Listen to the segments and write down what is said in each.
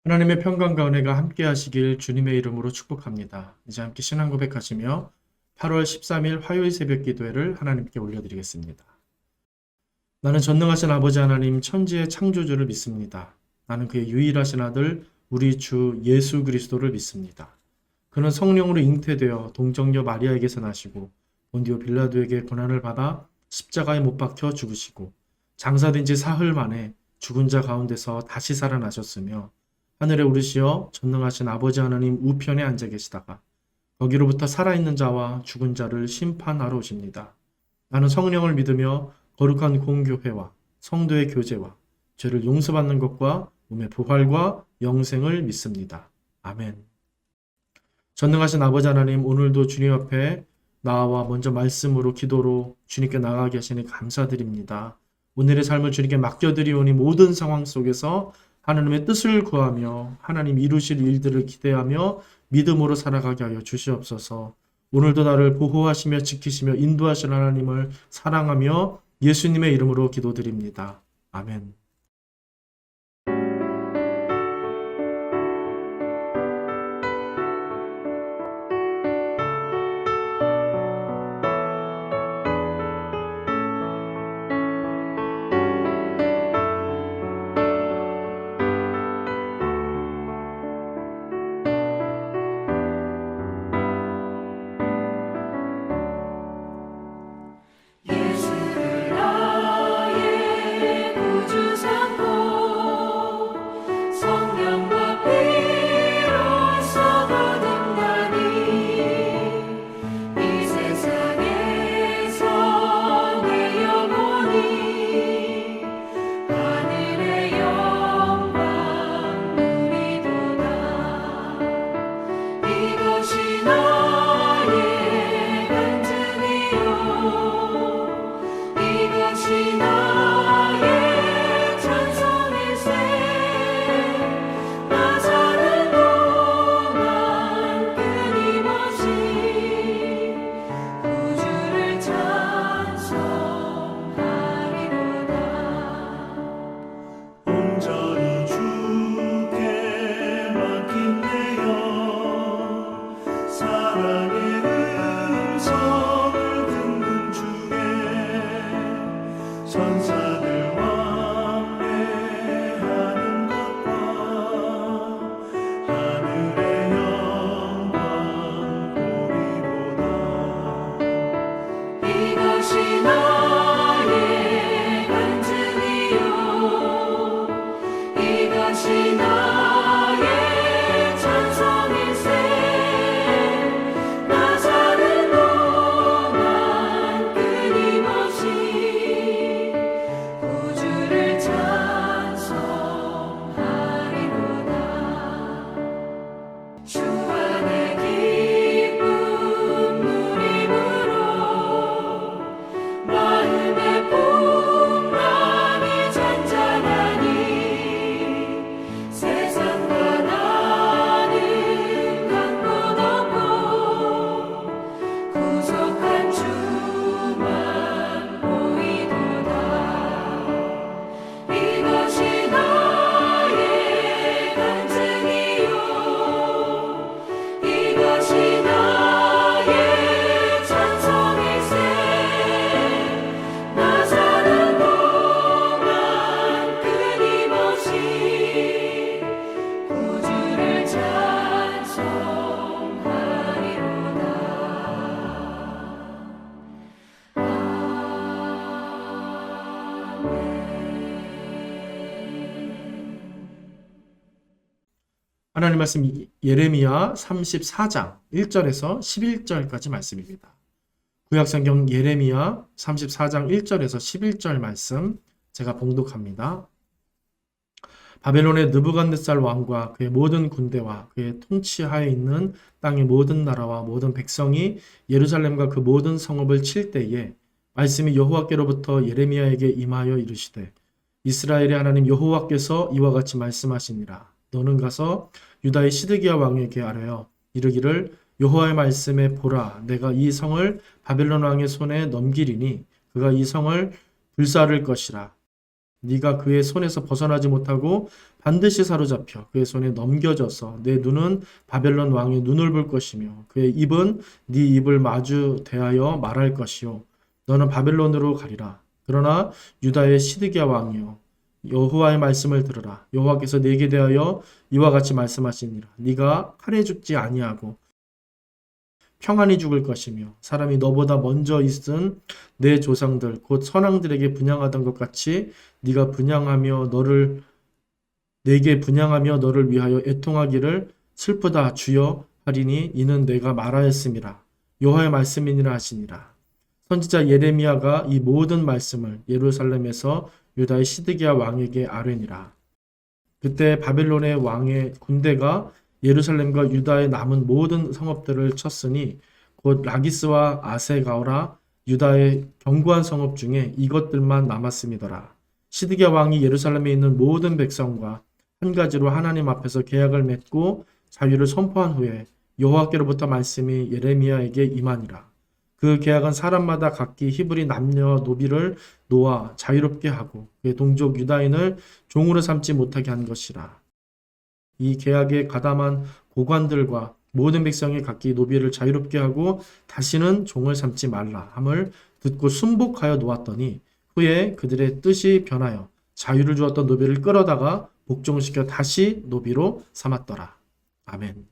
하나님의 평강과 은혜가 함께 하시길 주님의 이름으로 축복합니다. 이제 함께 신앙 고백하시며 8월 13일 화요일 새벽 기도회를 하나님께 올려드리겠습니다. 나는 전능하신 아버지 하나님 천지의 창조주를 믿습니다. 나는 그의 유일하신 아들 우리 주 예수 그리스도를 믿습니다. 그는 성령으로 잉태되어 동정녀 마리아에게서 나시고 본디오 빌라도에게 고난을 받아 십자가에 못 박혀 죽으시고 장사된 지 사흘 만에 죽은 자 가운데서 다시 살아나셨으며 하늘에 오르시어 전능하신 아버지 하나님 우편에 앉아 계시다가 거기로부터 살아있는 자와 죽은 자를 심판하러 오십니다. 나는 성령을 믿으며 거룩한 공교회와 성도의 교제와 죄를 용서받는 것과 몸의 부활과 영생을 믿습니다. 아멘. 전능하신 아버지 하나님, 오늘도 주님 앞에 나와 먼저 말씀으로 기도로 주님께 나아가게 하시니 감사드립니다. 오늘의 삶을 주님께 맡겨드리오니 모든 상황 속에서 하나님의 뜻을 구하며 하나님 이루실 일들을 기대하며 믿음으로 살아가게 하여 주시옵소서. 오늘도 나를 보호하시며 지키시며 인도하실 하나님을 사랑하며 예수님의 이름으로 기도드립니다. 아멘. 예수를 나의 구주 삼고 성령과 피로써 거듭나니 이 세상에서 내 영혼이 하늘의 영광 누리도다. 이것이 나의 간증이요 이것이 나의 찬송일세. 나 사는 동안 끊임없이 구주를 찬송하리로다. 온전히 주께 맡긴 내 영 사랑의 음성을 듣는 중에 천사들 왕래하는 것과 하늘의 영광 보리로다. 이것이 나의 간증이요 이것이 나의 찬송일세. 나 사는 동안 끊임없이 구주를 찬송하리로다. 주 안에 기쁨 누림으로 마음의 풍랑이 잔잔하니 세상과 나는 간 곳 없고 구속한 주만 보이도다. 이것이 나의 간증이요 이것이 나의 찬송일세. 나 사는 동안 끊임없이 구주를 찬송하리로다. 하나님 말씀 예레미야 34장 1절에서 11절까지 말씀입니다. 구약성경 예레미야 34장 1절에서 11절 말씀 제가 봉독합니다. 바벨론의 느부갓네살 왕과 그의 모든 군대와 그의 통치하에 있는 땅의 모든 나라와 모든 백성이 예루살렘과 그 모든 성읍을 칠 때에 말씀이 여호와께로부터 예레미야에게 임하여 이르시되 이스라엘의 하나님 여호와께서 이와 같이 말씀하시니라. 너는 가서 유다의 시드기야 왕에게 아뢰어 이르기를 여호와의 말씀에 보라, 내가 이 성을 바벨론 왕의 손에 넘기리니 그가 이 성을 불사를 것이라. 네가 그의 손에서 벗어나지 못하고 반드시 사로잡혀 그의 손에 넘겨져서 내 눈은 바벨론 왕의 눈을 볼 것이며 그의 입은 네 입을 마주 대하여 말할 것이요 너는 바벨론으로 가리라. 그러나 유다의 시드기야 왕이여 여호와의 말씀을 들으라. 여호와께서 네게 대하여 이와 같이 말씀하시니라. 네가 칼에 죽지 아니하고 평안히 죽을 것이며 사람이 너보다 먼저 있은 내 조상들 곧 선왕들에게 분향하던 것 같이 네가 분향하며 내게 분향하며 너를 위하여 애통하기를 슬프다 주여 하리니 이는 내가 말하였음이라. 여호와의 말씀이니라 하시니라. 선지자 예레미야가 이 모든 말씀을 예루살렘에서 유다의 시드기야 왕에게 아뢰니라. 그때 바벨론의 왕의 군대가 예루살렘과 유다의 남은 모든 성읍들을 쳤으니 곧 라기스와 아세가오라 유다의 견고한 성읍 중에 이것들만 남았음이더라. 시드기야 왕이 예루살렘에 있는 모든 백성과 한 가지로 하나님 앞에서 계약을 맺고 자유를 선포한 후에 여호와께로부터 말씀이 예레미야에게 임하니라. 그 계약은 사람마다 각기 히브리 남녀 노비를 놓아 자유롭게 하고 그의 동족 유다인을 종으로 삼지 못하게 한 것이라. 이 계약에 가담한 고관들과 모든 백성이 각기 노비를 자유롭게 하고 다시는 종을 삼지 말라 함을 듣고 순복하여 놓았더니 후에 그들의 뜻이 변하여 자유를 주었던 노비를 끌어다가 복종시켜 다시 노비로 삼았더라. 아멘.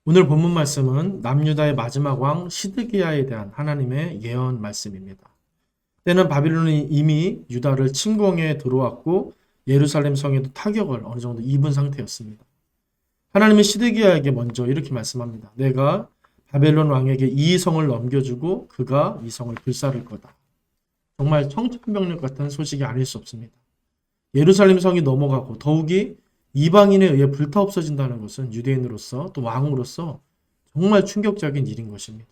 오늘 본문 말씀은 남유다의 마지막 왕 시드기야에 대한 하나님의 예언 말씀입니다. 때는 바빌론이 이미 유다를 침공해 들어왔고 예루살렘 성에도 타격을 어느 정도 입은 상태였습니다. 하나님이 시드기야에게 먼저 이렇게 말씀합니다. 내가 바벨론 왕에게 이 성을 넘겨주고 그가 이 성을 불사를 거다. 정말 청천벽력 같은 소식이 아닐 수 없습니다. 예루살렘 성이 넘어가고 더욱이 이방인에 의해 불타없어진다는 것은 유대인으로서 또 왕으로서 정말 충격적인 일인 것입니다.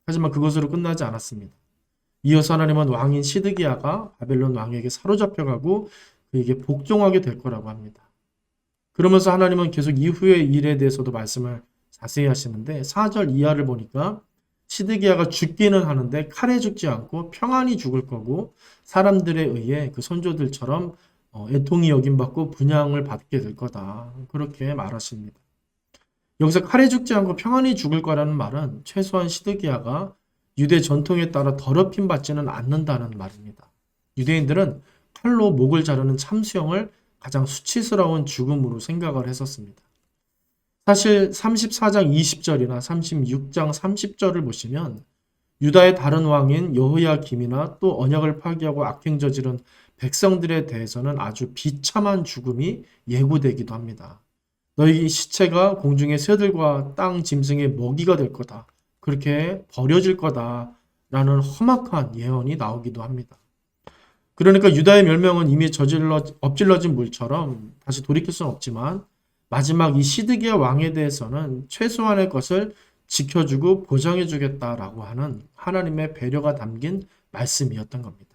하지만 그것으로 끝나지 않았습니다. 이어서 하나님은 왕인 시드기야가 바벨론 왕에게 사로잡혀가고 그에게 복종하게 될 거라고 합니다. 그러면서 하나님은 계속 이후의 일에 대해서도 말씀을 자세히 하시는데 4절 이하를 보니까 시드기야가 죽기는 하는데 칼에 죽지 않고 평안히 죽을 거고 사람들에 의해 그 선조들처럼 애통이 여김받고 분향을 받게 될 거다. 그렇게 말하십니다. 여기서 칼에 죽지 않고 평안히 죽을 거라는 말은 최소한 시드기야가 유대 전통에 따라 더럽힘 받지는 않는다는 말입니다. 유대인들은 칼로 목을 자르는 참수형을 가장 수치스러운 죽음으로 생각을 했었습니다. 사실 34장 20절이나 36장 30절을 보시면 유다의 다른 왕인 여호야김이나 또 언약을 파기하고 악행 저지른 백성들에 대해서는 아주 비참한 죽음이 예고되기도 합니다. 너희 시체가 공중의 새들과 땅 짐승의 먹이가 될 거다. 그렇게 버려질 거다. 라는 험악한 예언이 나오기도 합니다. 그러니까 유다의 멸망은 이미 엎질러진 물처럼 다시 돌이킬 수는 없지만 마지막 이 시드기야 왕에 대해서는 최소한의 것을 지켜주고 보장해주겠다라고 하는 하나님의 배려가 담긴 말씀이었던 겁니다.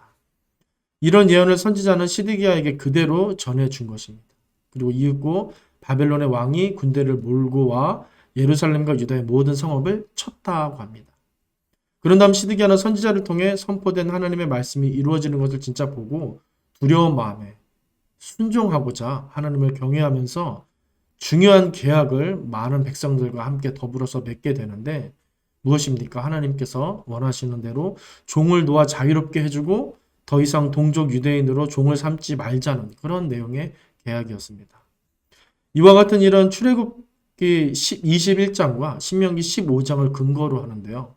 이런 예언을 선지자는 시드기야에게 그대로 전해준 것입니다. 그리고 이윽고 바벨론의 왕이 군대를 몰고 와 예루살렘과 유다의 모든 성읍을 쳤다고 합니다. 그런 다음 시드기야는 선지자를 통해 선포된 하나님의 말씀이 이루어지는 것을 진짜 보고 두려운 마음에 순종하고자 하나님을 경외하면서 중요한 계약을 많은 백성들과 함께 더불어서 맺게 되는데 무엇입니까? 하나님께서 원하시는 대로 종을 놓아 자유롭게 해주고 더 이상 동족 유대인으로 종을 삼지 말자는 그런 내용의 계약이었습니다. 이와 같은 일은 출애굽기 21장과 신명기 15장을 근거로 하는데요.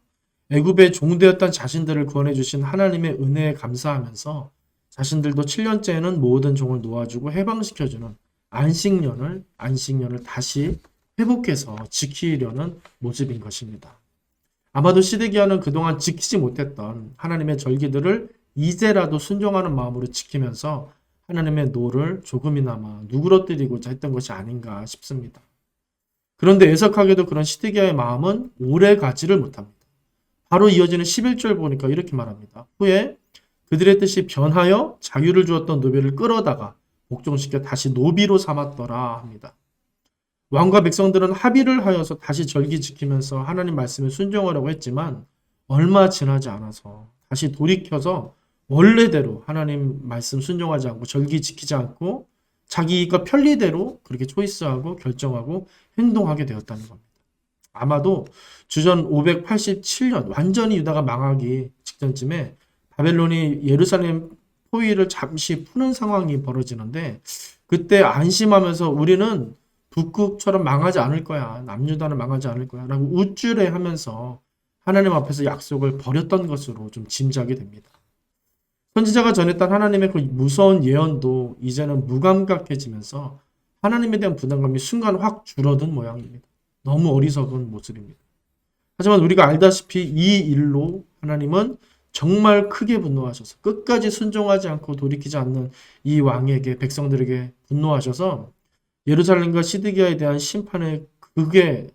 애굽의 종되었던 자신들을 구원해 주신 하나님의 은혜에 감사하면서 자신들도 7년째에는 모든 종을 놓아주고 해방시켜주는 안식년을 다시 회복해서 지키려는 모습인 것입니다. 아마도 시드기야는 그동안 지키지 못했던 하나님의 절기들을 이제라도 순종하는 마음으로 지키면서 하나님의 노를 조금이나마 누그러뜨리고자 했던 것이 아닌가 싶습니다. 그런데 애석하게도 그런 시드기야의 마음은 오래 가지를 못합니다. 바로 이어지는 11절 보니까 이렇게 말합니다. 후에 그들의 뜻이 변하여 자유를 주었던 노비를 끌어다가 복종시켜 다시 노비로 삼았더라 합니다. 왕과 백성들은 합의를 하여서 다시 절기 지키면서 하나님 말씀에 순종하려고 했지만 얼마 지나지 않아서 다시 돌이켜서 원래대로 하나님 말씀 순종하지 않고 절기 지키지 않고 자기가 편리대로 그렇게 초이스하고 결정하고 행동하게 되었다는 겁니다. 아마도 주전 587년 완전히 유다가 망하기 직전쯤에 바벨론이 예루살렘 포위를 잠시 푸는 상황이 벌어지는데 그때 안심하면서 우리는 북극처럼 망하지 않을 거야. 남유다는 망하지 않을 거야. 라고 우쭐해하면서 하나님 앞에서 약속을 버렸던 것으로 좀 짐작이 됩니다. 선지자가 전했던 하나님의 그 무서운 예언도 이제는 무감각해지면서 하나님에 대한 부담감이 순간 확 줄어든 모양입니다. 너무 어리석은 모습입니다. 하지만 우리가 알다시피 이 일로 하나님은 정말 크게 분노하셔서 끝까지 순종하지 않고 돌이키지 않는 이 왕에게 백성들에게 분노하셔서 예루살렘과 시드기야에 대한 심판의 극에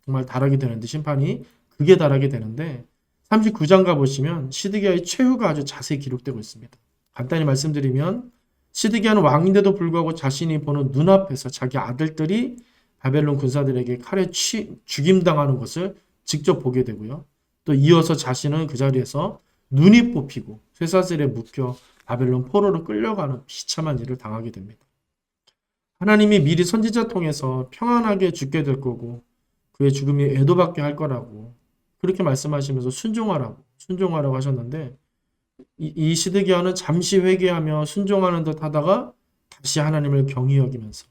정말 달하게 되는데 심판이 극에 달하게 되는데 39장 가보시면 시드기야의 최후가 아주 자세히 기록되고 있습니다. 간단히 말씀드리면 시드기야는 왕인데도 불구하고 자신이 보는 눈앞에서 자기 아들들이 바벨론 군사들에게 칼에 죽임당하는 것을 직접 보게 되고요. 또 이어서 자신은 그 자리에서 눈이 뽑히고 쇠사슬에 묶여 바벨론 포로로 끌려가는 비참한 일을 당하게 됩니다. 하나님이 미리 선지자 통해서 평안하게 죽게 될 거고 그의 죽음이 애도받게 할 거라고 그렇게 말씀하시면서 순종하라고 하셨는데 이 시드기야는 잠시 회개하며 순종하는 듯 하다가 다시 하나님을 경히 여기면서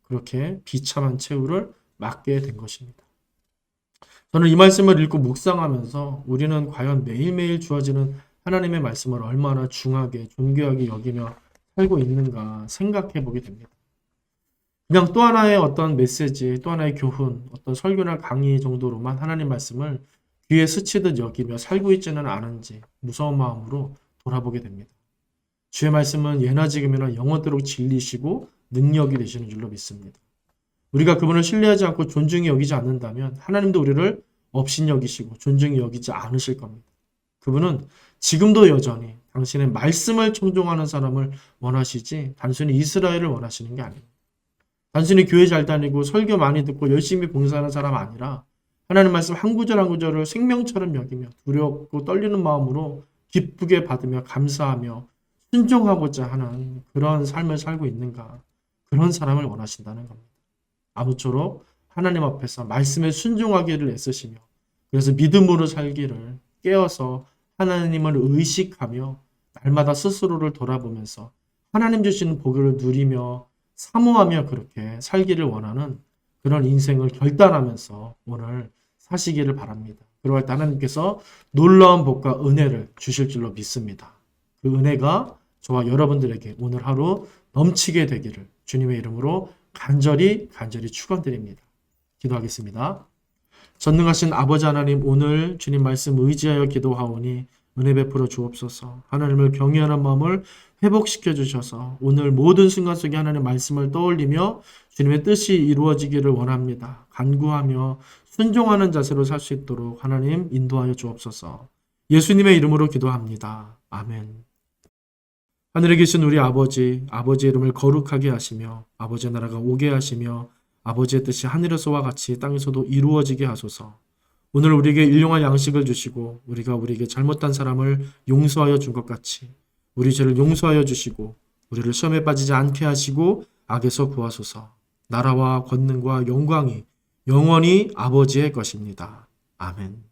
그렇게 비참한 최후를 맞게 된 것입니다. 저는 이 말씀을 읽고 묵상하면서 우리는 과연 매일매일 주어지는 하나님의 말씀을 얼마나 중하게 존귀하게 여기며 살고 있는가 생각해 보게 됩니다. 그냥 또 하나의 어떤 메시지, 또 하나의 교훈, 어떤 설교나 강의 정도로만 하나님 말씀을 귀에 스치듯 여기며 살고 있지는 않은지 무서운 마음으로 돌아보게 됩니다. 주의 말씀은 예나 지금이나 영원토록 진리시고 능력이 되시는 줄로 믿습니다. 우리가 그분을 신뢰하지 않고 존중히 여기지 않는다면 하나님도 우리를 업신여기시고 존중히 여기지 않으실 겁니다. 그분은 지금도 여전히 당신의 말씀을 청종하는 사람을 원하시지 단순히 이스라엘을 원하시는 게 아닙니다. 단순히 교회 잘 다니고 설교 많이 듣고 열심히 봉사하는 사람 아니라 하나님 말씀 한 구절 한 구절을 생명처럼 여기며 두렵고 떨리는 마음으로 기쁘게 받으며 감사하며 순종하고자 하는 그런 삶을 살고 있는가, 그런 사람을 원하신다는 겁니다. 아무쪼록 하나님 앞에서 말씀에 순종하기를 애쓰시며 그래서 믿음으로 살기를 깨어서 하나님을 의식하며 날마다 스스로를 돌아보면서 하나님 주시는 복을 누리며 사모하며 그렇게 살기를 원하는 그런 인생을 결단하면서 오늘 사시기를 바랍니다. 그럴 때 하나님께서 놀라운 복과 은혜를 주실 줄로 믿습니다. 그 은혜가 저와 여러분들에게 오늘 하루 넘치게 되기를 주님의 이름으로 간절히 축원드립니다. 기도하겠습니다. 전능하신 아버지 하나님, 오늘 주님 말씀 의지하여 기도하오니 은혜 베풀어 주옵소서. 하나님을 경외하는 마음을 회복시켜 주셔서 오늘 모든 순간 속에 하나님의 말씀을 떠올리며 주님의 뜻이 이루어지기를 원합니다. 간구하며 순종하는 자세로 살 수 있도록 하나님 인도하여 주옵소서. 예수님의 이름으로 기도합니다. 아멘. 하늘에 계신 우리 아버지의 이름을 거룩하게 하시며 아버지의 나라가 오게 하시며 아버지의 뜻이 하늘에서와 같이 땅에서도 이루어지게 하소서. 오늘 우리에게 일용할 양식을 주시고 우리에게 잘못한 사람을 용서하여 준 것 같이 우리 죄를 용서하여 주시고 우리를 시험에 빠지지 않게 하시고 악에서 구하소서. 나라와 권능과 영광이 영원히 아버지의 것입니다. 아멘.